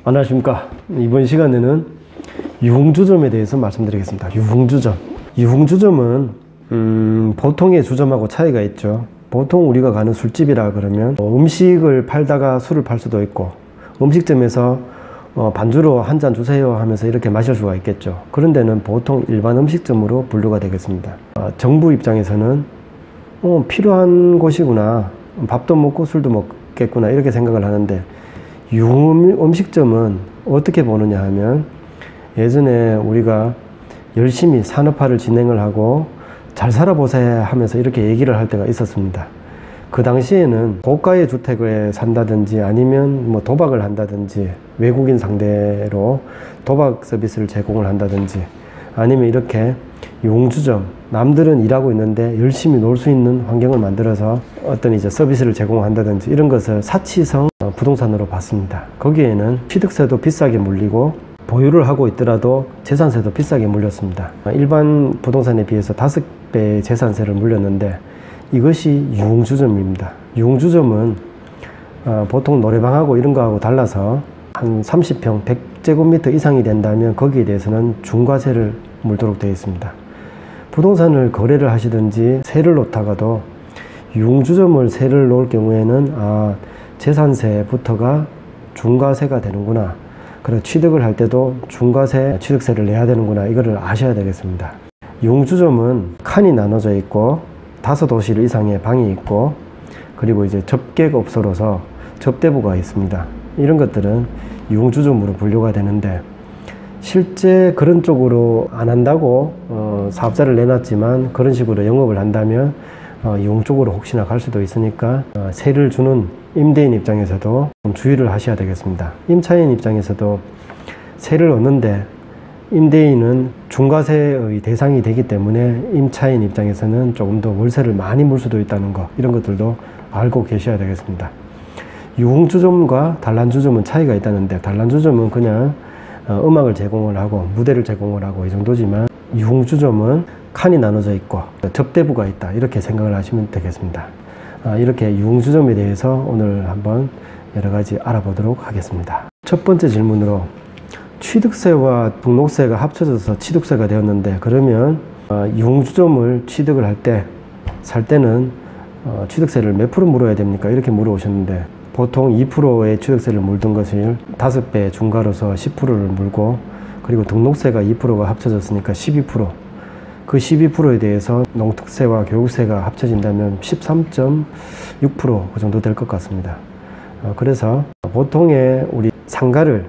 안녕하십니까. 이번 시간에는 유흥주점에 대해서 말씀드리겠습니다. 유흥주점은 보통의 주점하고 차이가 있죠. 보통 우리가 가는 술집이라 그러면 음식을 팔다가 술을 팔 수도 있고, 음식점에서 반주로 한 잔 주세요 하면서 이렇게 마실 수가 있겠죠. 그런 데는 보통 일반 음식점으로 분류가 되겠습니다. 정부 입장에서는 필요한 곳이구나, 밥도 먹고 술도 먹겠구나 이렇게 생각을 하는데, 유흥음식점은 어떻게 보느냐 하면, 예전에 우리가 열심히 산업화를 진행을 하고 잘 살아보세요 하면서 이렇게 얘기를 할 때가 있었습니다. 그 당시에는 고가의 주택에 산다든지 아니면 뭐 도박을 한다든지, 외국인 상대로 도박 서비스를 제공을 한다든지, 아니면 이렇게 유흥주점, 남들은 일하고 있는데 열심히 놀 수 있는 환경을 만들어서 어떤 이제 서비스를 제공한다든지, 이런 것을 사치성 부동산으로 봤습니다. 거기에는 취득세도 비싸게 물리고 보유를 하고 있더라도 재산세도 비싸게 물렸습니다. 일반 부동산에 비해서 5배의 재산세를 물렸는데, 이것이 유흥주점입니다. 유흥주점은 보통 노래방하고 이런 거하고 달라서 한 30평, 100제곱미터 이상이 된다면 거기에 대해서는 중과세를 물도록 되어 있습니다. 부동산을 거래를 하시든지 세를 놓다가도 유흥주점을 세를 놓을 경우에는 재산세부터가 중과세가 되는구나, 그리고 취득을 할 때도 중과세 취득세를 내야 되는구나, 이거를 아셔야 되겠습니다. 유흥주점은 칸이 나눠져 있고 5호실 이상의 방이 있고, 그리고 이제 접객업소로서 접대부가 있습니다. 이런 것들은 유흥주점으로 분류가 되는데, 실제 그런 쪽으로 안 한다고 사업자를 내놨지만 그런 식으로 영업을 한다면 유흥 쪽으로 혹시나 갈 수도 있으니까 세를 주는 임대인 입장에서도 좀 주의를 하셔야 되겠습니다. 임차인 입장에서도 세를 얻는데 임대인은 중과세의 대상이 되기 때문에 임차인 입장에서는 조금 더 월세를 많이 물 수도 있다는 거, 이런 것들도 알고 계셔야 되겠습니다. 유흥주점과 단란주점은 차이가 있다는데, 단란주점은 그냥 음악을 제공을 하고 무대를 제공을 하고 이 정도지만, 유흥주점은 칸이 나눠져 있고 접대부가 있다, 이렇게 생각을 하시면 되겠습니다. 이렇게 유흥주점에 대해서 오늘 한번 여러 가지 알아보도록 하겠습니다. 첫 번째 질문으로, 취득세와 등록세가 합쳐져서 취득세가 되었는데, 그러면 유흥주점을 취득을 할 때, 살 때는 취득세를 몇 프로 물어야 됩니까? 이렇게 물어오셨는데, 보통 2%의 취득세를 물던 것을 5배 중과로서 10%를 물고, 그리고 등록세가 2%가 합쳐졌으니까 12%, 그 12%에 대해서 농특세와 교육세가 합쳐진다면 13.6% 그 정도 될 것 같습니다. 그래서 보통의 우리 상가를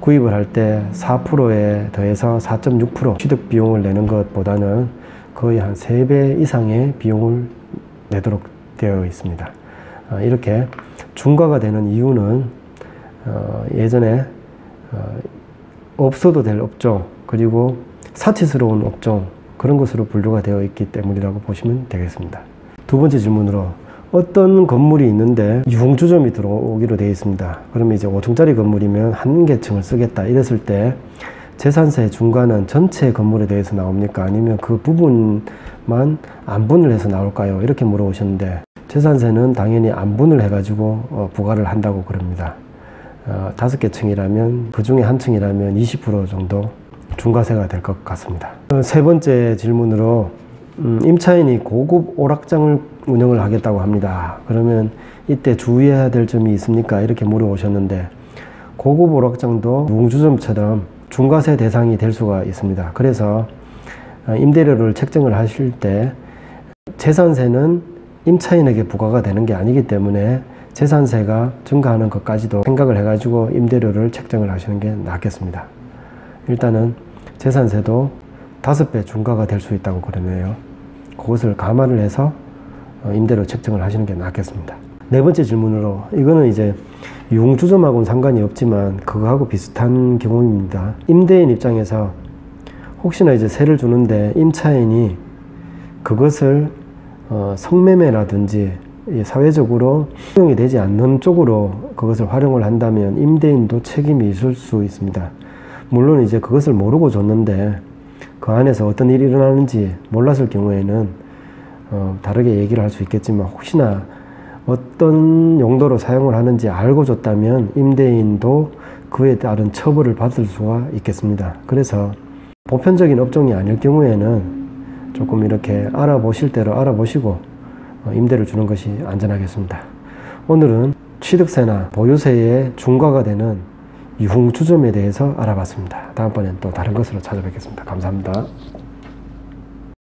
구입을 할 때 4%에 더해서 4.6% 취득 비용을 내는 것보다는 거의 한 3배 이상의 비용을 내도록 되어 있습니다. 이렇게 중과가 되는 이유는 예전에 없어도 될 업종, 그리고 사치스러운 업종, 그런 것으로 분류가 되어 있기 때문이라고 보시면 되겠습니다. 두 번째 질문으로, 어떤 건물이 있는데 유흥주점이 들어오기로 되어 있습니다. 그러면 이제 5층짜리 건물이면 한 개층을 쓰겠다 이랬을 때 재산세 중과는 전체 건물에 대해서 나옵니까? 아니면 그 부분만 안분을 해서 나올까요? 이렇게 물어보셨는데, 재산세는 당연히 안분을 해가지고 부과를 한다고 그럽니다. 5개 층이라면, 그 중에 한 층이라면 20% 정도 중과세가 될 것 같습니다. 세 번째 질문으로, 임차인이 고급 오락장을 운영을 하겠다고 합니다. 그러면 이때 주의해야 될 점이 있습니까? 이렇게 물어보셨는데, 고급 오락장도 유흥주점처럼 중과세 대상이 될 수가 있습니다. 그래서 임대료를 책정을 하실 때 재산세는 임차인에게 부과가 되는 게 아니기 때문에 재산세가 증가하는 것까지도 생각을 해가지고 임대료를 책정을 하시는 게 낫겠습니다. 일단은 재산세도 5배 중과가 될 수 있다고 그러네요. 그것을 감안을 해서 임대료 책정을 하시는 게 낫겠습니다. 네 번째 질문으로, 이거는 이제 유흥주점하고는 상관이 없지만 그거하고 비슷한 경우입니다. 임대인 입장에서 혹시나 이제 세를 주는데 임차인이 그것을 성매매라든지 사회적으로 활용이 되지 않는 쪽으로 그것을 활용을 한다면 임대인도 책임이 있을 수 있습니다. 물론 이제 그것을 모르고 줬는데 그 안에서 어떤 일이 일어나는지 몰랐을 경우에는 다르게 얘기를 할 수 있겠지만, 혹시나 어떤 용도로 사용을 하는지 알고 줬다면 임대인도 그에 따른 처벌을 받을 수가 있겠습니다. 그래서 보편적인 업종이 아닐 경우에는 조금 이렇게 알아보실 대로 알아보시고 임대를 주는 것이 안전하겠습니다. 오늘은 취득세나 보유세의 중과가 되는 유흥주점에 대해서 알아봤습니다. 다음번엔 또 다른 것으로 찾아뵙겠습니다. 감사합니다.